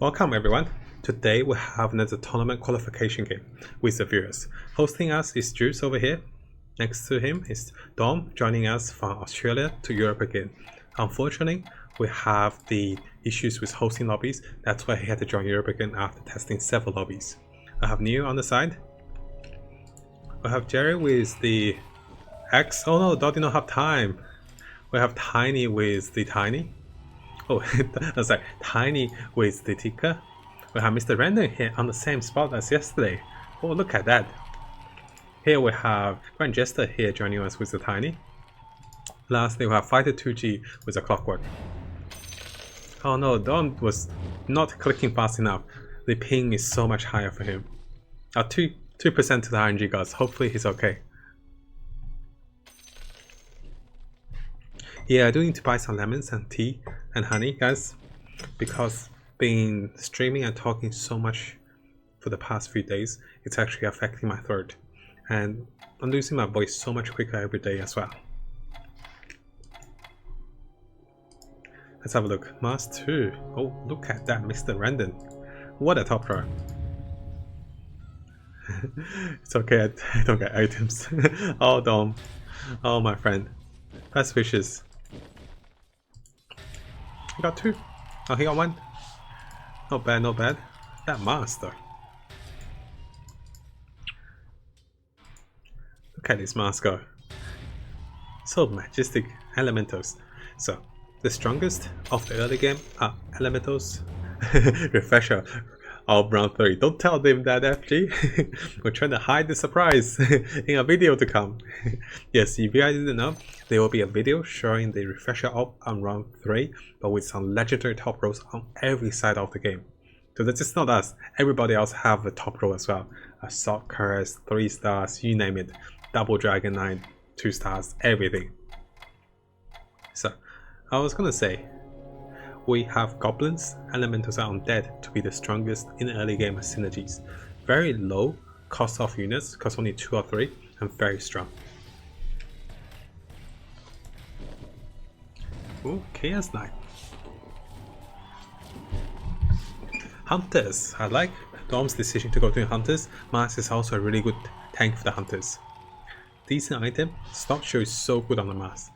Welcome everyone. Today we have another tournament qualification game with the viewers. Hosting us is Juice over here. Next to him is Dom, joining us from Australia to Europe again. Unfortunately, we have the issues with hosting lobbies. That's why he had to join Europe again after testing several lobbies. I have Neil on the side. We have Jerry with the X. Oh no, Dot did not have time. We have Tiny with the Tiny. Oh, that's like Tiny with the Tika. We have Mr. Random here on the same spot as yesterday. Oh, look at that. Here we have Grand Jester here joining us with the Tiny. Lastly, we have Fighter 2G with the Clockwork. Oh no, Dom was not clicking fast enough. The ping is so much higher for him. 2% to the RNG gods. Hopefully he's okay. Yeah, I do need to buy some lemons and tea and honey, guys, because being streaming and talking so much for the past few days, it's actually affecting my throat, and I'm losing my voice so much quicker every day as well. Let's have a look. Mars 2. Oh, look at that, Mr. Random. What a top pro. It's okay, I don't get items. Oh, Dom. Oh, my friend. Best wishes. He got 2. Oh, he got 1. Not bad, not bad. That master. Look at this mask go. So majestic. Elementals. So, the strongest of the early game are Elementals. Refresher of round 3. Don't tell them that, FG. We're trying to hide the surprise in a video to come. Yes, if you guys didn't know, there will be a video showing the refresher op on round 3, but with some legendary top rows on every side of the game. So that's just not us. Everybody else have a top row as well. Assault Curse, 3 stars, you name it. Double Dragon Knight, 2 stars, everything. So, I was gonna say, we have Goblins, Elementals and Undead to be the strongest in early game synergies. Very low cost of units, cost only 2 or 3, and very strong. Ooh, Chaos Knight. Hunters. I like Dom's decision to go to Hunters. Mars is also a really good tank for the Hunters. Decent item. Stock show is so good on the Mars.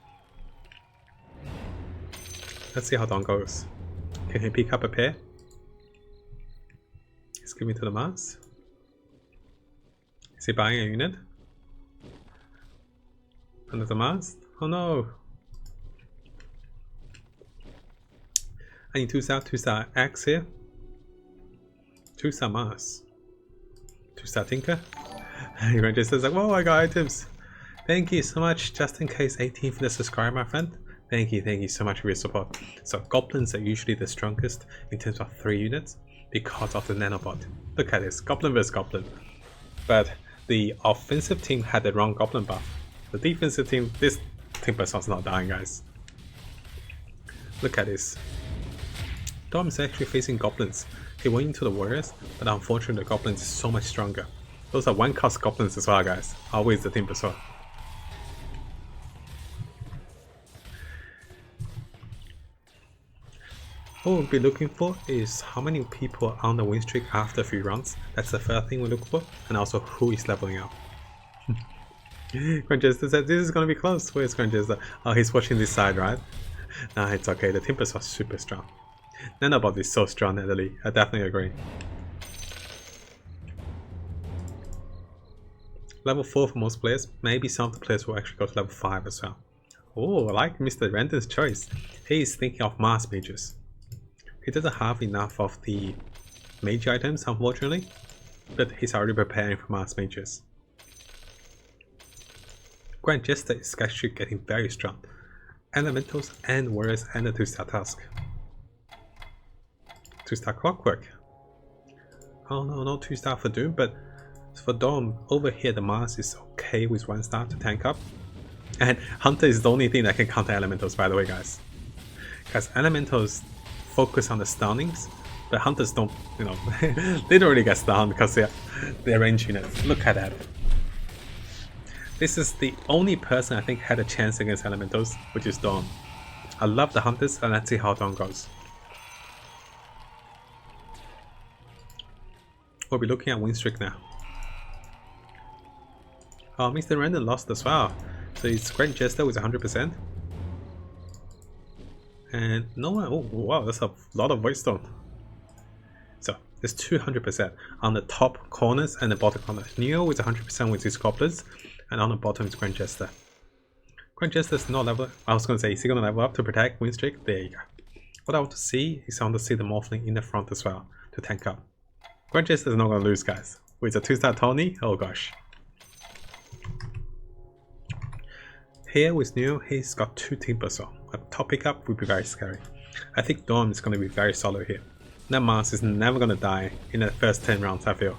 Let's see how Dom goes. Can he pick up a pair? He's giving to the Mars. Is he buying a unit? Under the Mars? Oh no! I need 2-star X here. 2-star Mars. 2-star Tinker. You're just like, whoa, I got items. Thank you so much, just in case 18 for the subscribe, my friend. Thank you so much for your support. So Goblins are usually the strongest in terms of 3 units because of the nanobot. Look at this, Goblin vs Goblin. But the offensive team had the wrong Goblin buff. The defensive team, this Timbersawn's not dying, guys. Look at this. Dom is actually facing Goblins. He went into the Warriors, but unfortunately the Goblins is so much stronger. Those are 1-cost Goblins as well, guys. Always the Timbersaw. What we'll be looking for is how many people are on the win streak after a few rounds. That's the first thing we look for, and also who is leveling up. Grand Jester said this is gonna be close. Where's Grand Jester? Oh, he's watching this side, right? Nah, it's okay. The Timbersaw is super strong. Nanobot is so strong, Natalie. I definitely agree. Level 4 for most players. Maybe some of the players will actually go to level 5 as well. Oh, I like Mr. Random's choice. He is thinking of Mars mages. He doesn't have enough of the mage items, unfortunately, but he's already preparing for Mars mages. Grand Jester is actually getting very strong. Elementals and Warriors and the 2-star Tusk. 2-star Clockwork. Oh no, no 2-star for Doom, but for Dom, over here the Mars is okay with 1-star to tank up. And Hunter is the only thing that can counter Elementals, by the way, guys. Because Elementals focus on the stunnings, but Hunters don't, you know, they don't really get stunned because they're range units. Look at that. This is the only person I think had a chance against Elementals, which is Dom. I love the Hunters, and let's see how Dom goes. We'll be looking at win streak now. Oh, Mr. Random lost as well. So it's Grand Jester with 100%. And no one, oh wow, that's a lot of Void Stone. So it's 200% on the top corners and the bottom corner. Neo with 100% with his goblins, and on the bottom is Grand Jester. Grand Jester is not level. I was going to say, is he going to level up to protect win streak? There you go. What I want to see is I want to see the Morphling in the front as well to tank up. Grand Jester is not going to lose, guys. With a 2-star Tony, oh gosh. Here with Neo, he's got 2 Timbers on. A top pickup would be very scary. I think Dawn is going to be very solid here. That Mars is never going to die in the first 10 rounds, I feel.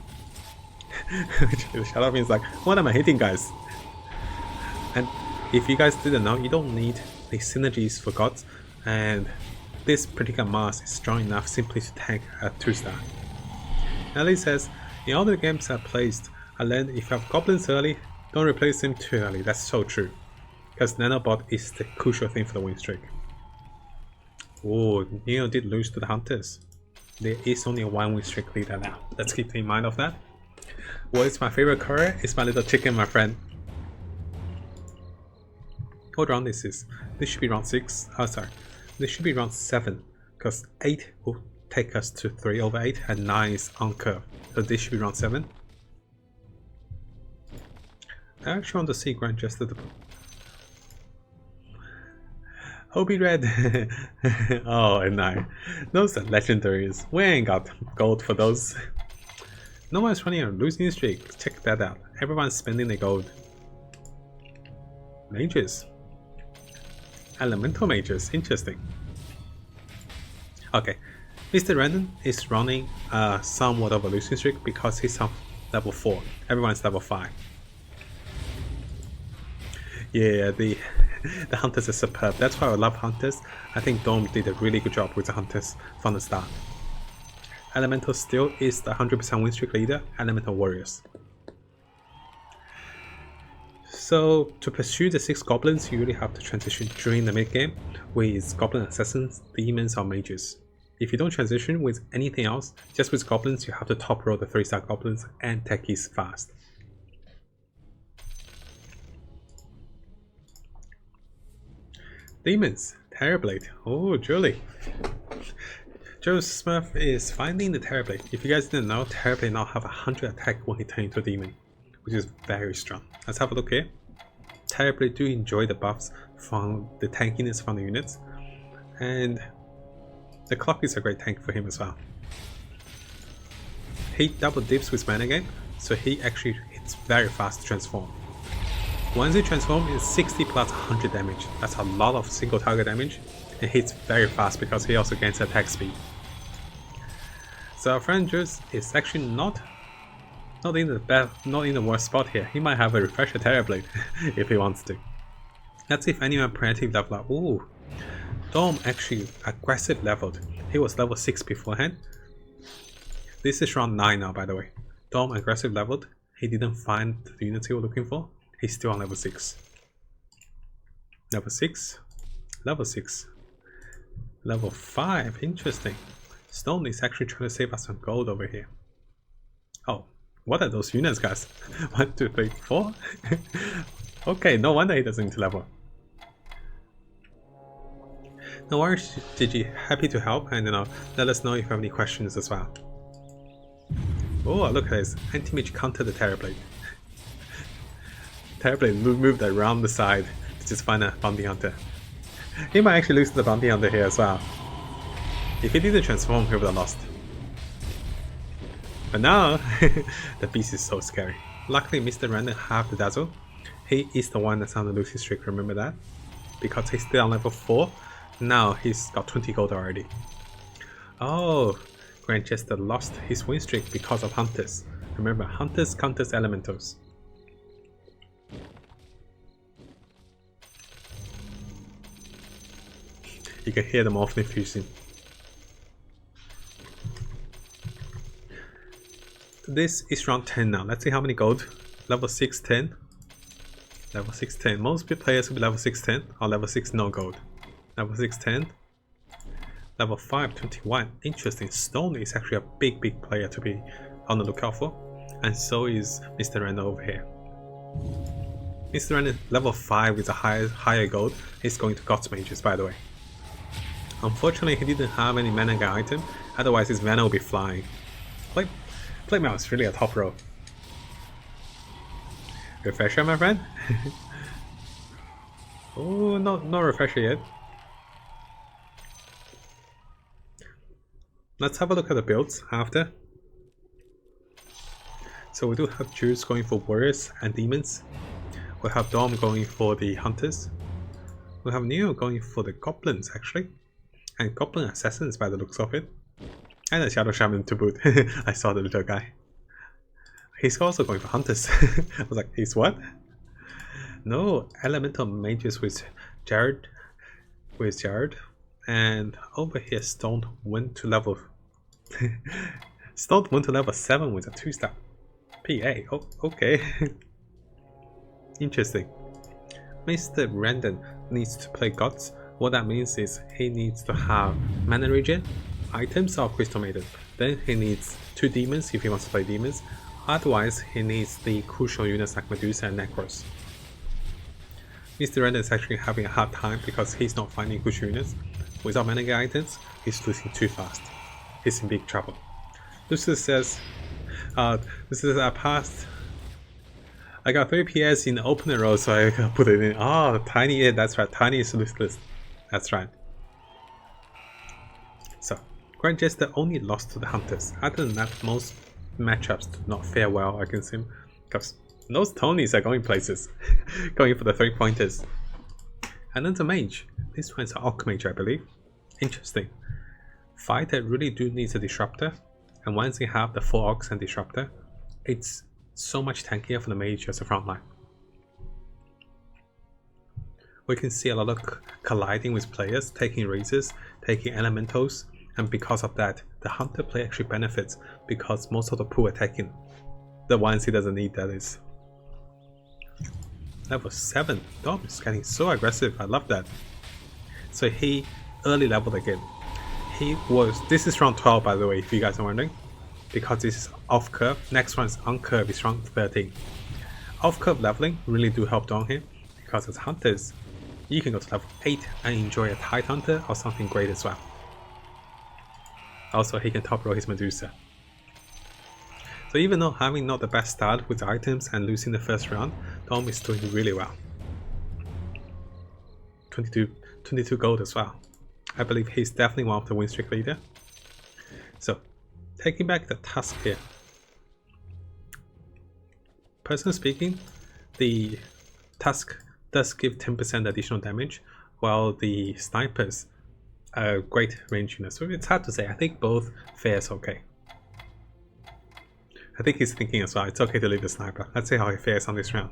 Shadow means like, what am I hitting, guys? And if you guys didn't know, you don't need the synergies for gods, and this particular Mars is strong enough simply to tank a 2-star. Ellie says, in all the games I've placed, I learned if you have goblins early, don't replace them too early. That's so true. Because Nanobot is the crucial thing for the win streak. Oh, Neo did lose to the Hunters. There is only a 1 win streak leader now. Let's keep in mind of that. What is my favorite courier? It's my little chicken, my friend. What round this is? This should be round 6. Oh, sorry. This should be round 7. Because 8 will take us to 3/8 and 9 is on curve. So this should be round 7. I actually want to see Grand Jester the Hobie Red. Oh, and 9. Those are legendaries. We ain't got gold for those. No one's running a losing streak. Check that out. Everyone's spending their gold. Mages. Elemental mages. Interesting. Okay. Mr. Random is running somewhat of a losing streak because he's on level 4. Everyone's level 5. Yeah, the Hunters are superb. That's why I love Hunters. I think Dome did a really good job with the Hunters from the start. Elemental still is the 100% win streak leader, Elemental Warriors. So to pursue the 6 goblins, you really have to transition during the mid game with Goblin Assassins, Demons or Mages. If you don't transition with anything else, just with goblins, you have to top roll the 3-star goblins and techies fast. Demons, TERRORBLADE. Oh, Julie. Joe Smurf is finding the TERRORBLADE. If you guys didn't know, TERRORBLADE now have 100 attack when he turns into a demon, which is very strong. Let's have a look here. TERRORBLADE do enjoy the buffs from the tankiness from the units, and the clock is a great tank for him as well. He double dips with mana game, so he actually hits very fast to transform. Once he transforms, it's 60 plus 100 damage. That's a lot of single target damage. It hits very fast because he also gains attack speed. So our friend Juice is actually not in the worst spot here. He might have a refresher TERRORBLADE if he wants to. Let's see if anyone preemptive level up. Ooh, Dome actually aggressive leveled. He was level 6 beforehand. This is round 9 now, by the way. Dome aggressive leveled. He didn't find the units he was looking for. He's still on level 6. Level 6. Level 6. Level 5. Interesting. Stone is actually trying to save us some gold over here. Oh, what are those units, guys? 1, 2, 3, 4? Okay, no wonder he doesn't need to level. No worries, GG. Happy to help, and let us know if you have any questions as well. Oh, look at this. Anti-Mage counter the TERRORBLADE. TERRORBLADE moved around the side to just find a bounty hunter. He might actually lose to the bounty hunter here as well. If he didn't transform, he would have lost. But now, the beast is so scary. Luckily, Mr. Random have the dazzle. He is the one that's on the losing streak, remember that? Because he's still on level 4. Now he's got 20 gold already. Oh, Grand Jester lost his win streak because of Hunters. Remember, Hunters counters Elementals. You can hear them Morphling fusing. This is round 10 now. Let's see how many gold. Level 6, 10. Level 6, 10. Most players will be level 6, 10. Or level 6, no gold. Level 6, 10. Level 5, 21. Interesting. Stone is actually a big player to be on the lookout for, and so is Mr. Ren over here. Mr. Ren is level 5 with a higher gold. He's going to Gods Mages, by the way. Unfortunately, he didn't have any mana guy item, otherwise his mana will be flying. Playmail is really a top row. Refresher, my friend? Oh, no refresher yet. Let's have a look at the builds after. So we do have Juice going for Warriors and Demons. We have Dom going for the Hunters. We have Neo going for the Goblins actually. And Goblin Assassins by the looks of it. And a Shadow Shaman to boot. I saw the little guy. He's also going for Hunters. I was like, he's what? No, Elemental Mages with Jared. And over here Stone went to level Stone went to level 7 with a 2-star PA. Oh, okay. Interesting. Mr. Randon needs to play Gods. What that means is he needs to have Mana Regen, items of Crystal Maiden. Then he needs 2 demons if he wants to play demons. Otherwise, he needs the crucial units like Medusa and Necros. Mr. Randon is actually having a hard time because he's not finding crucial units. Without mana items, he's losing too fast. He's in big trouble. Lucius says, this is a past. I got 3 PS in the opener row, so I put it in. Oh, Tiny, yeah, that's right. Tiny is ruthless. That's right. So, Grand Jester only lost to the Hunters. Other than that, most matchups do not fare well against him because those Tonys are going places. Going for the 3-pointers. And then the Mage. This one's an Archmage, I believe. Interesting. Fighter really do need a Disruptor. And once you have the 4 Orcs and Disruptor, it's so much tankier for the Mage as a frontline. We can see a lot of colliding with players, taking Razors, taking Elementals, and because of that, the Hunter play actually benefits because most of the pool are taken. The ones he doesn't need, that is. Level 7. Dom is getting so aggressive, I love that. So he early leveled again. This is round 12 by the way, if you guys are wondering. Because this is off curve, next one is on curve, is round 13. Off curve leveling really do help Dom here, because as Hunters, you can go to level 8 and enjoy a Tide Hunter or something great as well. Also, he can top roll his Medusa. So even though having not the best start with items and losing the first round, Dom is doing really well. 22 gold as well. I believe he's definitely one of the win streak leader. So, taking back the Tusk here. Personally speaking, the Tusk does give 10% additional damage, while the Snipers are great range units. So it's hard to say. I think both fares okay. I think he's thinking as well, it's okay to leave the Sniper. Let's see how he fares on this round.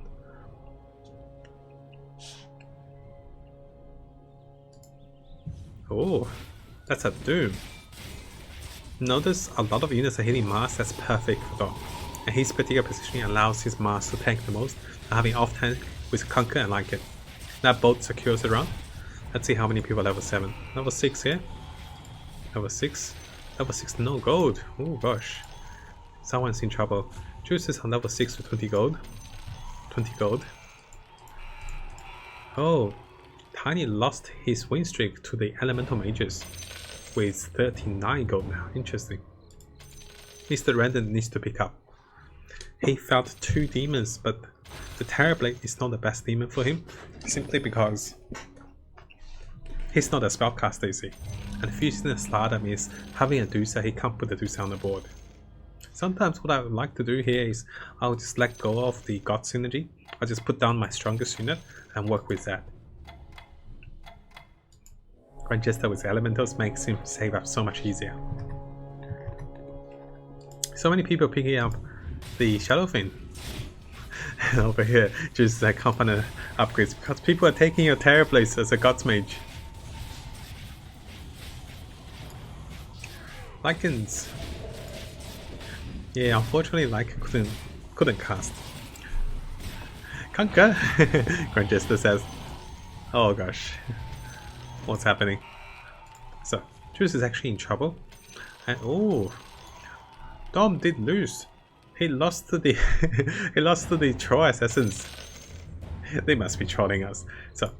Oh, that's a Doom. Notice a lot of units are hitting Mars, that's perfect for Dom. And his particular positioning allows his Mars to tank the most, and having off tank with Conquer, I like it. That both secures the round. Let's see how many people are level 7. Level 6 here. Level 6. Level 6, no gold. Oh gosh. Someone's in trouble. Juice is on level 6 with 20 gold. 20 gold. Oh, Tiny lost his win streak to the Elemental Mages with 39 gold now. Interesting. Mr. Random needs to pick up. He felt 2 demons, but the TERRORBLADE is not the best demon for him, simply because he's not a spellcaster, you see. And fusing a Slaughter means having a Dusa, he can't put the Dusa on the board. Sometimes what I would like to do here is I'll just let go of the God synergy. I'll just put down my strongest unit and work with that. Grand Jester with Elementals makes him save up so much easier. So many people picking up the Shadowfin. And over here, just like component upgrades because people are taking your TERRORBLADE as a God's Mage. Lycans. Yeah, unfortunately Lycan couldn't cast. Conquer! Grand Jester says. Oh gosh. What's happening? So, Juice is actually in trouble. And oh, Dom did lose. He lost to the he lost to the troll assassins. They must be trolling us. So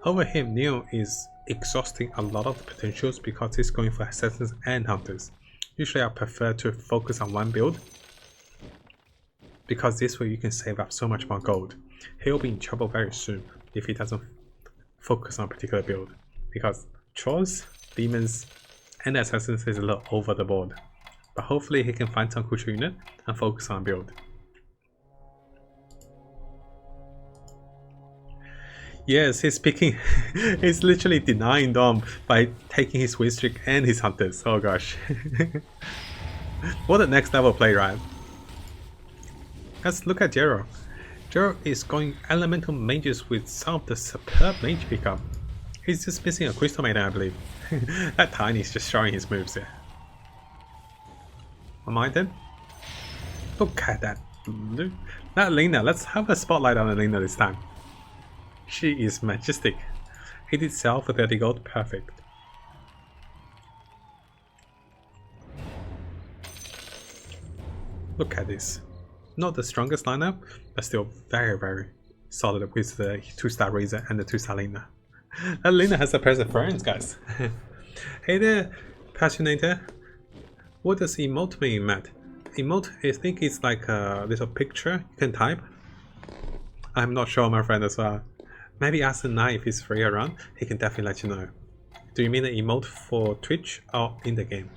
over him, Neo is exhausting a lot of the potentials because he's going for assassins and hunters. Usually I prefer to focus on one build because this way you can save up so much more gold. He'll be in trouble very soon if he doesn't focus on a particular build, because trolls, demons and assassins is a little over the board. But hopefully he can find some crucial unit and focus on build. Yes, he's picking he's literally denying Dom by taking his win streak and his hunters. Oh gosh. What a next level play, right? Let's look at Jero. Jero is going elemental mages with some of the superb mage pickup. He's just missing a crystal maiden, I believe. That Tiny is just showing his moves there. Am I then? Look at that. That Lena, let's have a spotlight on Lena this time. She is majestic. He did sell for 30 gold, perfect. Look at this. Not the strongest lineup, but still very solid with the 2-star Razor and the 2-star Lena. That Lena has a pair of friends, guys. Hey there, Passionator. What does emote mean, Matt? Emote, I think it's like a little picture you can type. I'm not sure, my friend, as well. Maybe ask Nai if he's free around, he can definitely let you know. Do you mean an emote for Twitch or in the game?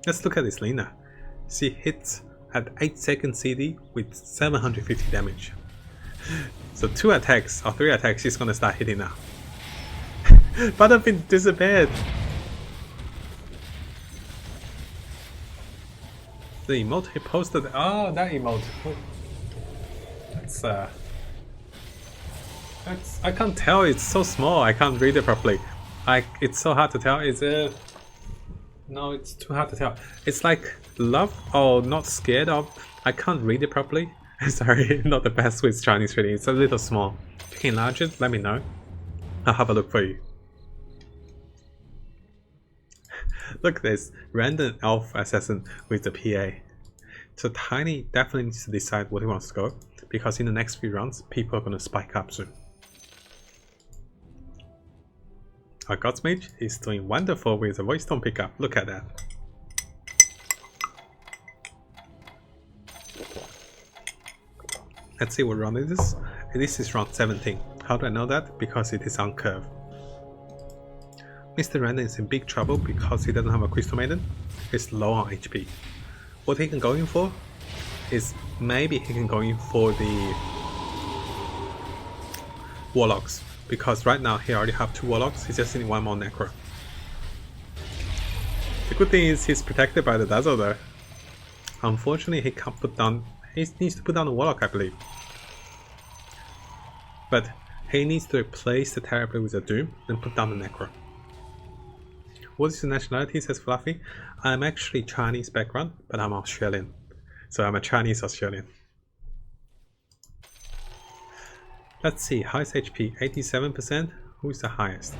Let's look at this Lena. She hits at 8 seconds CD with 750 damage. So 2 attacks or 3 attacks she's gonna start hitting now. Butterfin disappeared! The emote he posted, oh that emote. That's I can't tell, it's so small, I can't read it properly. It's so hard to tell, is it? No, it's too hard to tell. It's like love or not scared of. I can't read it properly. Sorry, not the best with Chinese reading. It's a little small. If you can enlarge it, let me know. I'll have a look for you. Look at this random elf assassin with the PA. So Tiny definitely needs to decide what he wants to go, because in the next few rounds, people are going to spike up soon. Our Gods Mage is doing wonderful with the Voice Tone pickup. Look at that. Let's see what round it is. This is round 17. How do I know that? Because it is on curve. Mr. Random is in big trouble because he doesn't have a Crystal Maiden. He's low on HP. What he can go in for is maybe he can go in for the Warlocks. Because right now he already have 2 Warlocks, he just needs 1 more Necro. The good thing is he's protected by the Dazzle though. Unfortunately he can't put down, he needs to put down the Warlock, I believe. But he needs to replace the TERRORBLADE with a Doom, then put down the Necro. What is your nationality, says Fluffy? I'm actually Chinese background, but I'm Australian. So I'm a Chinese Australian. Let's see, highest HP, 87%. Who is the highest?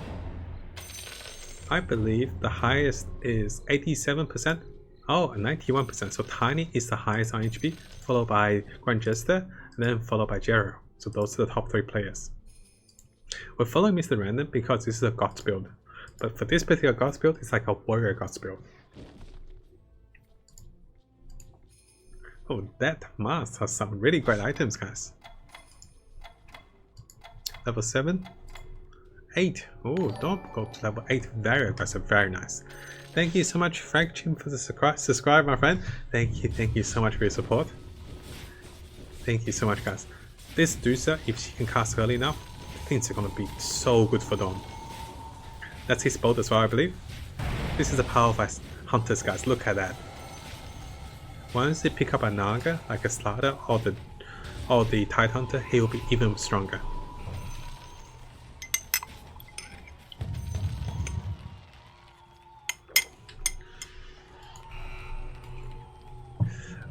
I believe the highest is 87%. Oh, 91%. So Tiny is the highest on HP, followed by Grand Jester, and then followed by Jero. So those are the top 3 players. We're following Mr. Random because this is a Gods build. But for this particular Gods build, it's like a Warrior Gods build. Oh, that mask has some really great items, guys. Level 7, 8. Oh, don't go to level 8. Very aggressive, very nice. Thank you so much, Frank Chim, for the subscribe, my friend. Thank you so much for your support. Thank you so much, guys. This Dusa, if she can cast early enough, things are gonna be so good for Dom. That's his bolt as well, I believe. This is the power of hunters, guys. Look at that. Once they pick up a Naga, like a Slaughter or the Tide Hunter, he will be even stronger.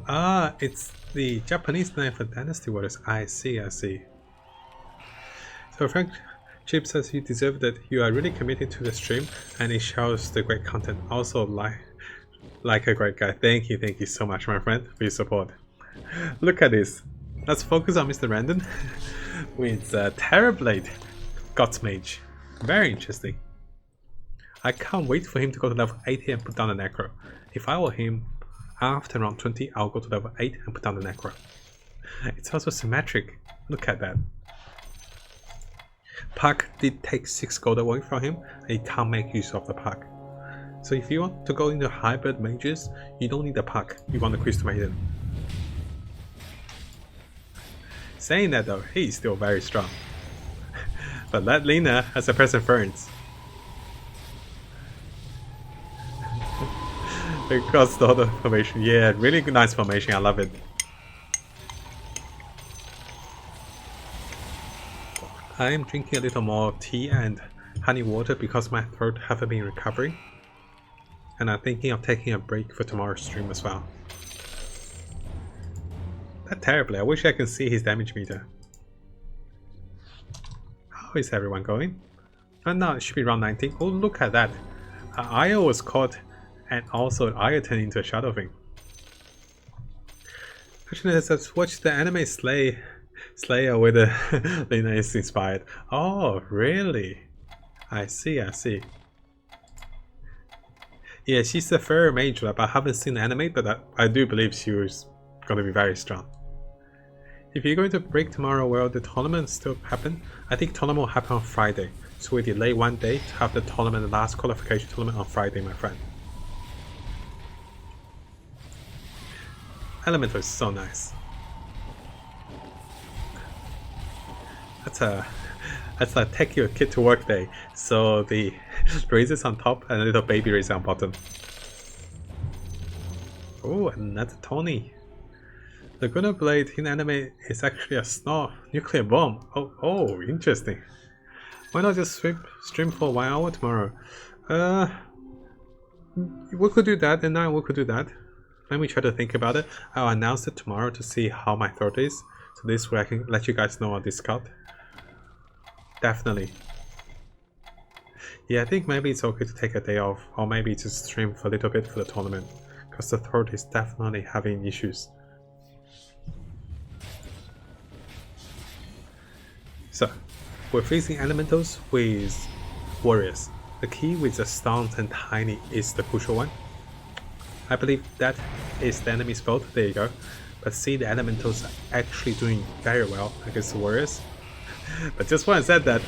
Ah, it's the Japanese name for Dynasty Warriors. I see. So Frank Chip says you deserve that. You are really committed to the stream and it shows the great content. Also, Like a great guy. Thank you so much, my friend, for your support. Look at this. Let's focus on Mr. Random with TERRORBLADE God's Mage. Very interesting. I can't wait for him to go to level 80 and put down the Necro. If I were him, after round 20, I'll go to level 8 and put down the Necro. It's also symmetric. Look at that. Puck did take 6 gold away from him, and he can't make use of the Puck. So if you want to go into hybrid mages, you don't need the Puck, you want the Crystal Maiden. Saying that though, he's still very strong. But let Lina has a perseverance. Because the other formation, yeah, really nice formation, I love it. I am drinking a little more tea and honey water because my throat haven't been recovering. And I'm thinking of taking a break for tomorrow's stream as well. That terribly, I wish I could see his damage meter. How is everyone going? Oh no, it should be round 19. Oh, look at that. Io was caught and also Io turned into a Shadow thing. Actually, let's watch the anime Slayer with the Lina is inspired. Oh, really? I see. Yeah, she's a fair mage, but I haven't seen the anime, but I do believe she was going to be very strong. If you're going to break tomorrow, will the tournament still happen? I think tournament will happen on Friday, so we delay one day to have the tournament, the last qualification tournament on Friday, my friend. Elemental is so nice. That's like take your kid to work day. So the razors on top and a little baby razor on bottom. Oh, another Tony. The Gunner Blade in anime is actually a snow nuclear bomb. Oh, interesting. Why not just stream for 1 hour tomorrow? We could do that, and now we could do that. Let me try to think about it. I'll announce it tomorrow to see how my throat is. So this way I can let you guys know on Discord. Definitely. Yeah, I think maybe it's okay to take a day off, or maybe just stream for a little bit for the tournament, because the throat is definitely having issues. So, we're facing elementals with warriors. The key with the stuns and tiny is the crucial one. I believe that is the enemy's fault. There you go. But see, the elementals are actually doing very well against the warriors. But just when I said that,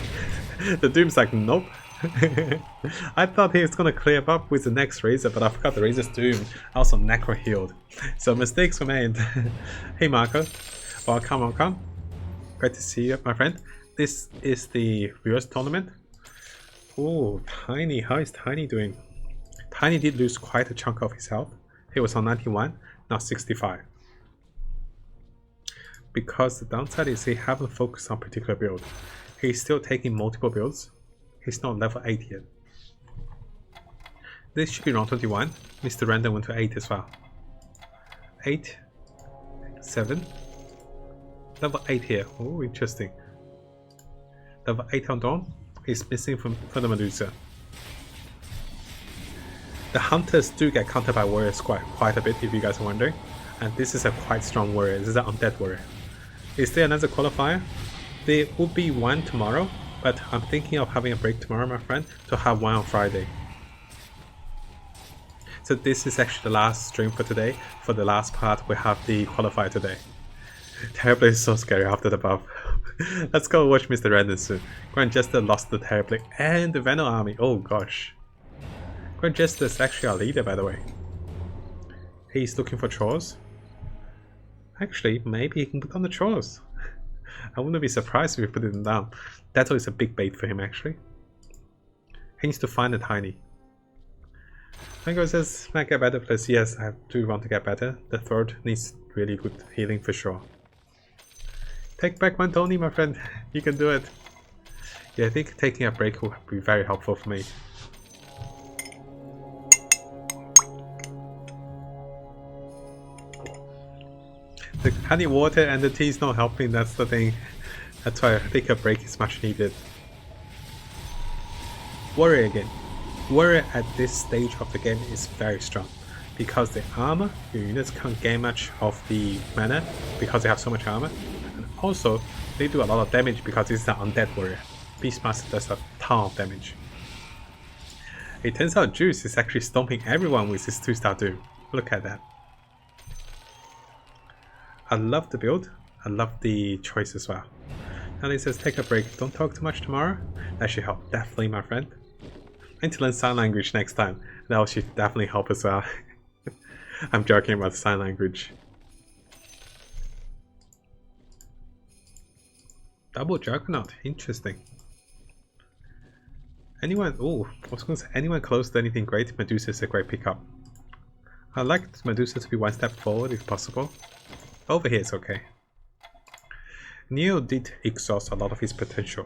the Doom's like, nope. I thought he was gonna clear up with the next Razor, but I forgot the Razor's Doom also Necro healed. So mistakes were made. Hey Marco, welcome. Great to see you, my friend. This is the reverse tournament. Oh, Tiny, how is Tiny doing? Tiny did lose quite a chunk of his health. He was on 91, now 65. Because the downside is he haven't focused on particular build. He's still taking multiple builds. He's not level 8 yet. This should be round 21. Mr. Random went to 8 as well. 8, 7, level 8 here. Oh, interesting. Level 8 on Dawn. He's missing from the Medusa. The Hunters do get countered by Warriors quite a bit, if you guys are wondering. And this is a quite strong warrior. This is an undead warrior. Is there another qualifier? There would be one tomorrow, but I'm thinking of having a break tomorrow, my friend, to have one on Friday. So this is actually the last stream for today. For the last part, we have the qualifier today. TERRORBLADE is so scary after the buff. Let's go watch Mr. Random soon. Grand Jester lost the TERRORBLADE and the Venom army. Oh gosh. Grand Jester is actually our leader, by the way. He's looking for trolls. Actually, maybe he can put on the trolls. I wouldn't be surprised if we put them down. That is a big bait for him, actually. He needs to find the Tiny. Mango says, "Can I get better, please?" Yes, I do want to get better. The throat needs really good healing for sure. Take back one Tony, my friend. You can do it. Yeah, I think taking a break will be very helpful for me. The honey water and the tea is not helping, that's the thing. That's why I think a break is much needed. Warrior again. Warrior at this stage of the game is very strong because the armor, your units can't gain much of the mana because they have so much armor. And also, they do a lot of damage because this is an undead warrior. Beastmaster does a ton of damage. It turns out Juice is actually stomping everyone with his 2-star doom. Look at that. I love the build. I love the choice as well. And it says take a break, don't talk too much tomorrow. That should help, definitely my friend. I need to learn sign language next time. That should definitely help as well. I'm joking about sign language. Double Juggernaut, interesting. Anyone, oh, I was going to say anyone close to anything great, Medusa is a great pickup. I'd like Medusa to be one step forward if possible. Over here it's okay. Neo did exhaust a lot of his potential.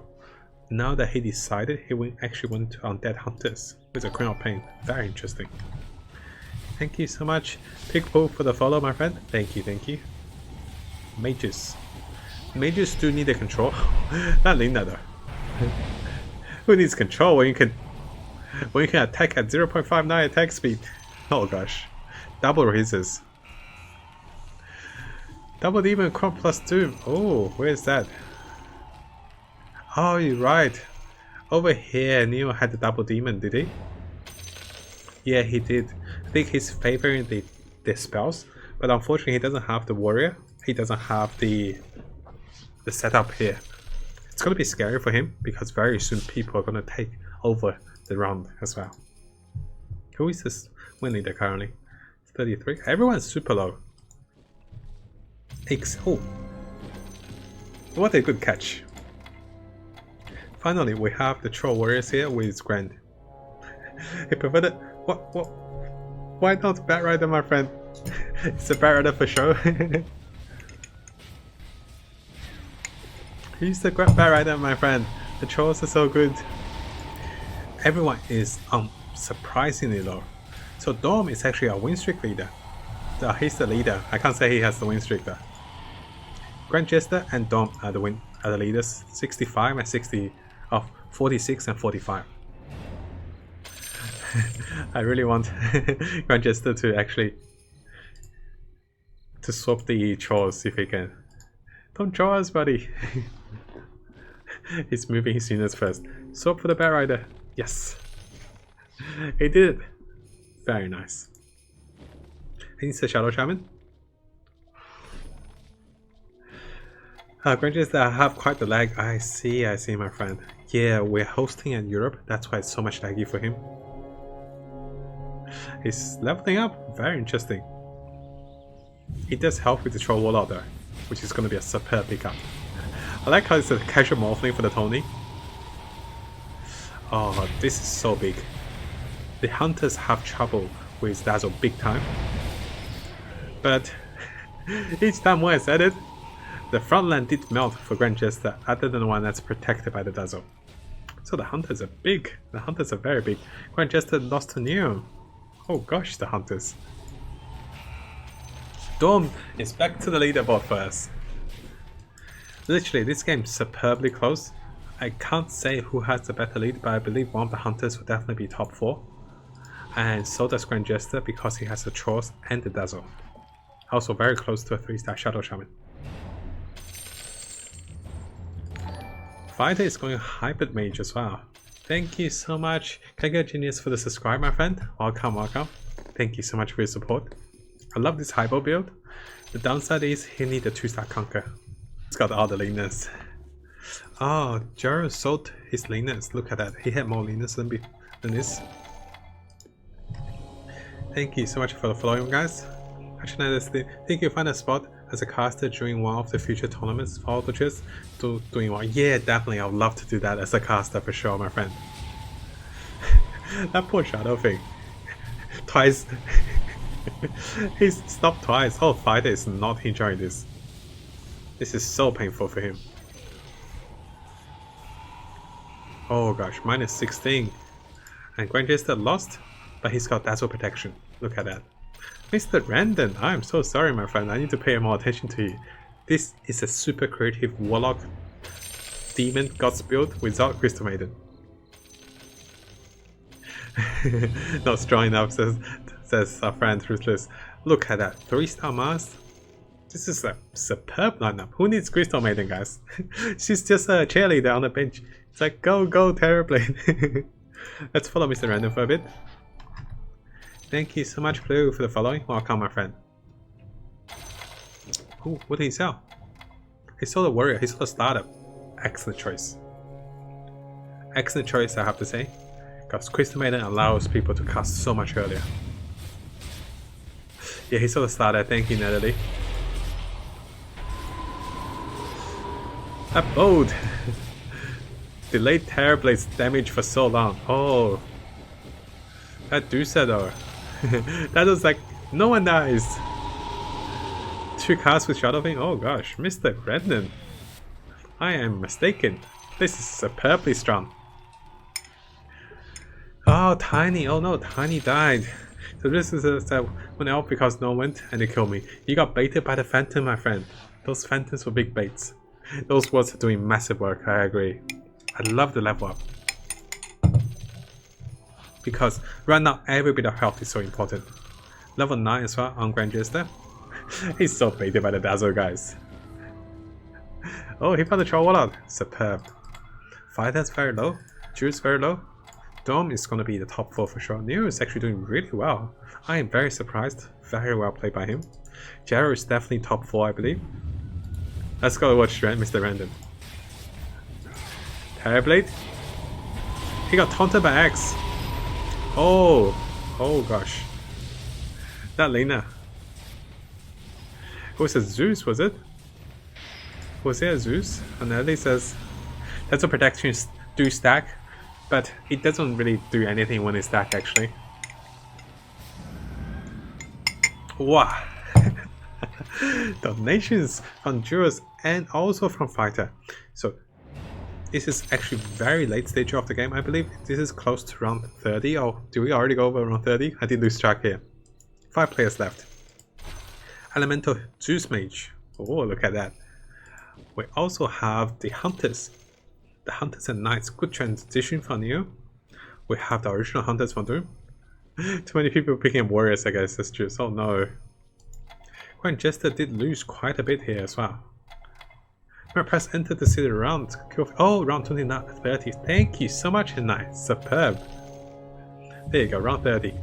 Now that he decided he actually went to Undead Hunters with a Queen of Pain. Very interesting. Thank you so much, Pigpool, for the follow, my friend. Thank you, thank you. Mages. Mages do need a control. Not Linda though. Who needs control when you can attack at 0.59 attack speed? Oh gosh. Double raises. Double Demon Crop plus Doom. Oh, where's that? Oh, you're right. Over here, Neo had the Double Demon, did he? Yeah, he did. I think he's favoring the spells, but unfortunately he doesn't have the warrior. He doesn't have the setup here. It's gonna be scary for him because very soon people are gonna take over the round as well. Who is this win leader currently? 33. Everyone's super low. Oh, what a good catch. Finally, we have the troll warriors here with Grand. He preferred why not Bat Rider, my friend? It's a Bat Rider for sure. He's the Bat Rider, my friend. The trolls are so good. Everyone is surprisingly low. So Dom is actually a win streak leader. He's the leader. I can't say he has the win streak though. Grand Jester and Dom are the leaders. 65 and 60 of 46 and 45. I really want Grand Jester to actually swap the trolls if he can. Don't troll us, buddy. He's moving his units first. Swap for the Bat Rider. Yes. He did it. Very nice. He's the Shadow Shaman. Grand Jester have quite the lag. I see, my friend. Yeah, we're hosting in Europe. That's why it's so much laggy for him. He's leveling up. Very interesting. He does help with the Troll Warlord though, which is going to be a superb pickup. I like how it's a casual morphling for the Tony. Oh, this is so big. The Hunters have trouble with Dazzle big time. But each time when I said it, the front line did melt for Grand Jester other than the one that's protected by the Dazzle. So the Hunters are big. The Hunters are very big. Grand Jester lost to Neo. Oh gosh, the Hunters. Dom is back to the leaderboard for us. Literally, this game is superbly close. I can't say who has the better lead, but I believe one of the Hunters will definitely be top 4. And so does Grand Jester because he has the Trolls and the Dazzle. Also very close to a 3-star Shadow Shaman. Fighter is going Hybrid Mage as well. Thank you so much. Can I get Genius for the subscribe, my friend? Welcome, welcome. Thank you so much for your support. I love this Hypo build. The downside is he needs a 2-star Conquer. He's got all the leanness. Oh, Jaro sold his leanness. Look at that. He had more leanness than this. Thank you so much for the following, guys. Actually, I think you'll find a spot as a caster during one of the future tournaments for Autochess doing one. Yeah, definitely. I would love to do that as a caster for sure, my friend. That poor Shadow thing. Twice. He's stopped twice. Whole fighter is not enjoying this. This is so painful for him. Oh gosh, minus 16. And Grand Jester lost, but he's got Dazzle protection. Look at that. Mr. Randon, I'm so sorry, my friend. I need to pay more attention to you. This is a super creative Warlock Demon Gods build without Crystal Maiden. Not strong enough, says says our friend Ruthless. Look at that, 3-star Mars. This is a superb lineup. Who needs Crystal Maiden, guys? She's just a cheerleader on the bench. It's like, go, go, TERRORBLADE. Let's follow Mr. Random for a bit. Thank you so much, Blue, for the following. Welcome, my friend. Ooh, what did he sell? He sold a warrior, he sold a startup. Excellent choice. Excellent choice, I have to say. Because Crystal Maiden allows people to cast so much earlier. Yeah, he sold a starter. Thank you, Natalie. Upload! Delayed TERRORBLADE's damage for so long. Oh. That Dusa though. That was like, no one dies. 2 casts with Shadow Thing? Oh gosh, Mr. Brendan. I am mistaken. This is superbly strong. Oh, Tiny. Oh no, Tiny died. So this is one elf because no one went and they killed me. You got baited by the Phantom, my friend. Those Phantoms were big baits. Those wards are doing massive work, I agree. I love the level up. Because right now every bit of health is so important. Level 9 as well on Grand Jester. He's so baited by the Dazzle, guys. Oh, he found the Troll Warlord. Superb. Fighter's very low. Juice very low. Dome is going to be the top 4 for sure. Neo is actually doing really well. I am very surprised. Very well played by him. Jero is definitely top 4, I believe. Let's go watch Mr. Random. TERRORBLADE. He got taunted by X. Oh. Oh gosh. That Lena. It was a Zeus, was it? Was it a Zeus? And Ellie says that's a protection do stack, but it doesn't really do anything when it's stacked actually. Wow. Donations from Jurors and also from Fighter. So this is actually very late stage of the game. I believe this is close to round 30. Oh, do we already go over round 30? I did lose track here. 5 players left. Elemental Zeus Mage. Oh, look at that. We also have the Hunters. The Hunters and Knights. Good transition from you. We have the original Hunters from Doom. Too many people picking Warriors, I guess. That's true. Oh no. Grand Jester did lose quite a bit here as well. Press enter to see the round. Oh, round 29, 30. Thank you so much, Knight. Superb. There you go, round 30.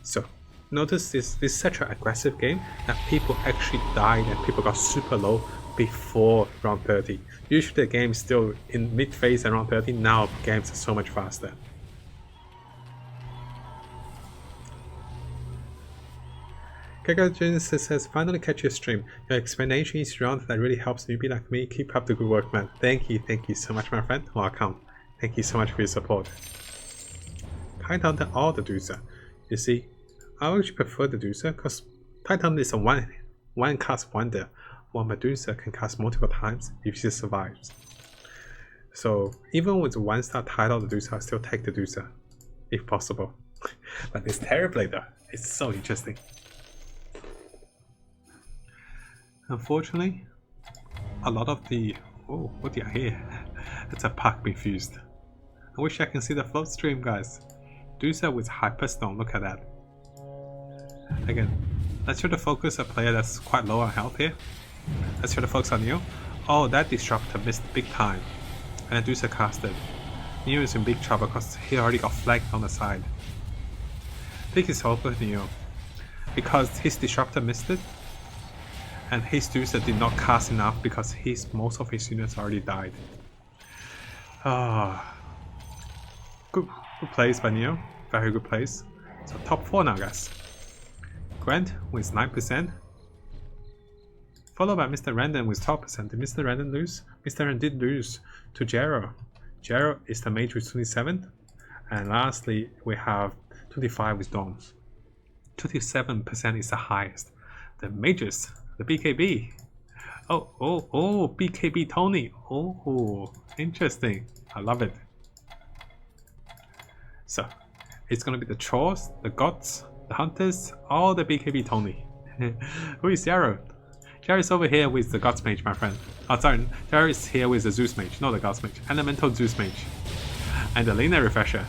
So, notice this is such an aggressive game that people actually died and people got super low before round 30. Usually the game is still in mid-phase around 30. Now games are so much faster. Gaga Genesis says, finally catch your stream. Your explanation is round that really helps newbie like me. Keep up the good work, man. Thank you so much, my friend. Welcome. Thank you so much for your support. Titan or the Dusa. You see, I actually prefer the Dusa because Titan is a one cast wonder, while Medusa can cast multiple times if she survives. So even with 1-star title, the Dusa, I still take the Dusa if possible. But this TERRORBLADE though, it's so interesting. Unfortunately, a lot of the... Oh, what did I hear? It's a pack being fused. I wish I can see the float stream, guys. Dusa with Hyperstone, look at that. Again, let's try to focus a player that's quite low on health here. Let's try to focus on Neo. Oh, that Disruptor missed big time. And Dusa casted. Neo is in big trouble because he already got flagged on the side. Take his hope with Neo. Because his Disruptor missed it. And his Dusa did not cast enough because most of his units already died. Ah, good plays by Neo. Very good plays. So top 4 now, guys. Grant with 9%. Followed by Mr. Random with 12%. Did Mr. Random lose? Mr. Random did lose to Jero. Jero is the mage with 27. And lastly, we have 25 with Dom. 27% is the highest. The mages. The BKB. Oh, BKB Tony. Oh, interesting. I love it. So, it's gonna be the Trolls, the Gods, the Hunters, all the BKB Tony. Who is Jero? Jero is over here with the Gods Mage, my friend. Oh, sorry. Jero is here with the Zeus Mage, not the Gods Mage. Elemental Zeus Mage. And the Lena Refresher.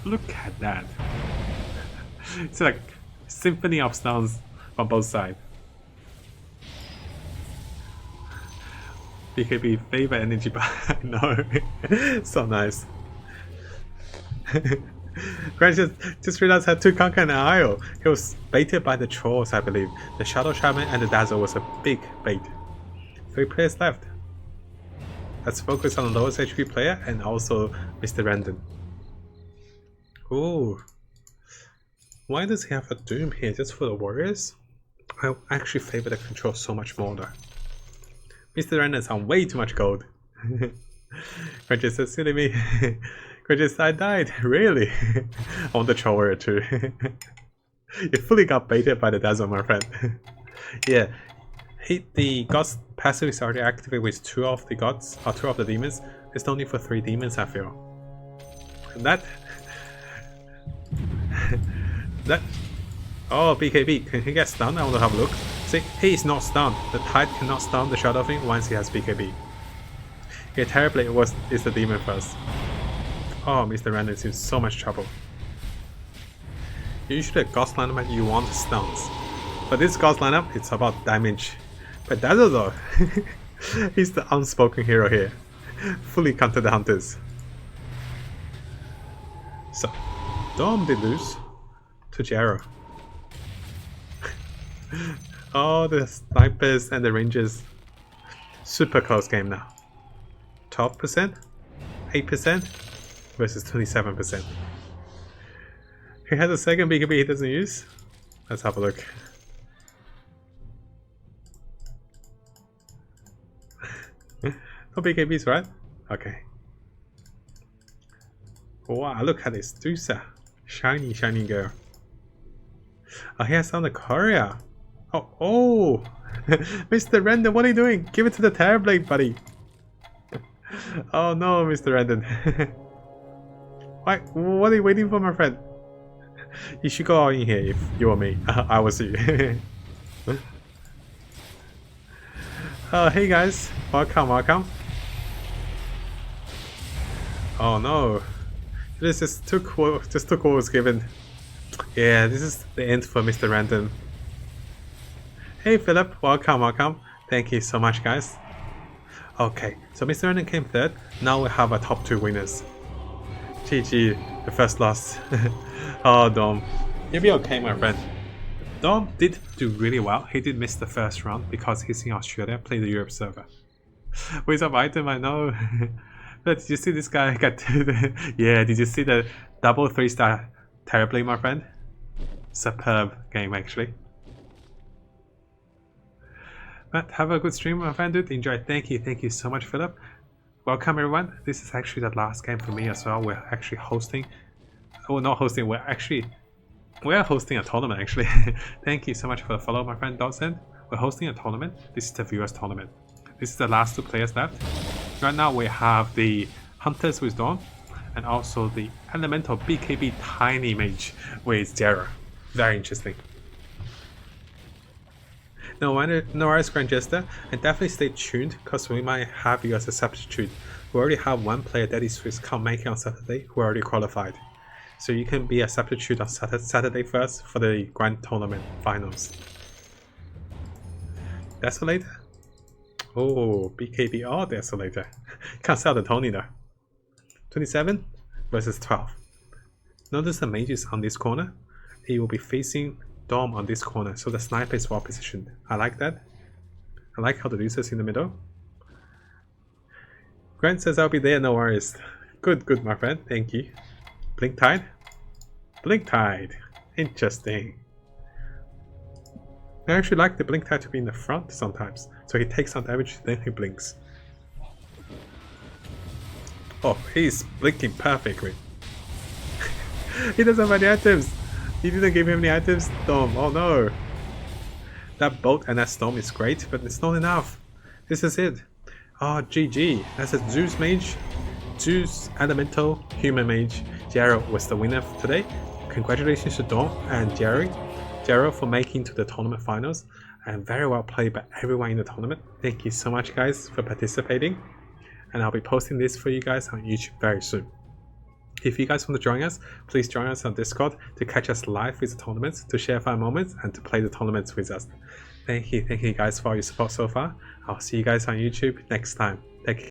Look at that. It's like symphony of sounds on both sides. BKB favor energy bar. No. So nice. Grant just realized how to conquer an isle. He was baited by the trolls, I believe. The Shadow Shaman and the Dazzle was a big bait. 3 players left. Let's focus on the lowest HP player and also Mr. Random. Ooh. Why does he have a Doom here? Just for the warriors? I actually favor the control so much more though. Mr. Random's on way too much gold. Grant says, silly me. Grant I died. Really? On the troll warrior too. You fully got baited by the Dazzle, my friend. Yeah. The God's passive is already activated with 2 of the gods, or 2 of the demons. It's only for 3 demons, I feel. And that... Oh, BKB, can he get stunned? I want to have a look. See, he is not stunned. The Tide cannot stun the Shadow thing once he has BKB. Okay, TERRORBLADE is the demon first. Oh, Mr. Random is in so much trouble. Usually a Ghost lineup you want stuns. But this Ghost lineup, it's about damage. But Dazzle though, he's the unspoken hero here. Fully counter the hunters. So, Dom did lose to Jero. Oh, the snipers and the rangers. Super close game now. 12%? 8% versus 27%. He has a second BKB he doesn't use. Let's have a look. No BKBs, right? Okay. Wow, look at this Dusa. Shiny, shiny girl. Oh, he has on the courier. Oh, Mr. Random, what are you doing? Give it to the TERRORBLADE, buddy. Oh no, Mr. Random. What are you waiting for, my friend? You should go all in here if you were me. I will see you. Oh, hey guys, welcome, welcome. Oh no, this is too cool. Just too cool was given. Yeah, this is the end for Mr. Random. Hey Philip, welcome, welcome. Thank you so much, guys. Okay, so Mr. Random came third. Now we have our top 2 winners. GG, the first loss. Oh, Dom, you'll be okay, my friend. Dom did do really well. He did miss the first round because he's in Australia, playing the Europe server. Waste of item, I know. But did you see this guy get to the... Yeah, did you see the double 3-star TERRORBLADE, my friend? Superb game, actually. But have a good stream, my friend, dude. Enjoy. Thank you so much, Philip. Welcome, everyone. This is actually the last game for me as well. We're actually hosting... Oh, not hosting. We are hosting a tournament, actually. Thank you so much for the follow, my friend Dawson. We're hosting a tournament. This is the viewers tournament. This is the last 2 players left. Right now we have the Hunters with Dawn and also the Elemental BKB Tiny Mage with Jera. Very interesting. No worries, Grand Jester, and definitely stay tuned because we might have you as a substitute. We already have 1 player that is with Come Making on Saturday who already qualified. So you can be a substitute on Saturday first for the Grand Tournament Finals. Desolator? Oh, BKB or Desolator. Can't sell the Tony though. 27 versus 12. Notice the mage is on this corner. He will be facing Dom on this corner, so the sniper is well positioned. I like that. I like how the user's in the middle. Grant says I'll be there, no worries. Good, my friend. Thank you. Blink Tide? Blink Tide. Interesting. I actually like the Blink Tide to be in the front sometimes. So he takes some damage, then he blinks. Oh, he's blinking perfectly. He doesn't have any items. He didn't give him any items. Storm, oh no. That bolt and that storm is great, but it's not enough. This is it. Oh, GG. That's a Zeus Mage. Zeus Elemental Human Mage. Jero was the winner today. Congratulations to Dawn and Jero for making to the tournament finals. And very well played by everyone in the tournament. Thank you so much, guys, for participating. And I'll be posting this for you guys on YouTube very soon. If you guys want to join us, please join us on Discord to catch us live with the tournaments, to share fun moments, and to play the tournaments with us. Thank you guys for your support so far. I'll see you guys on YouTube next time. Take care.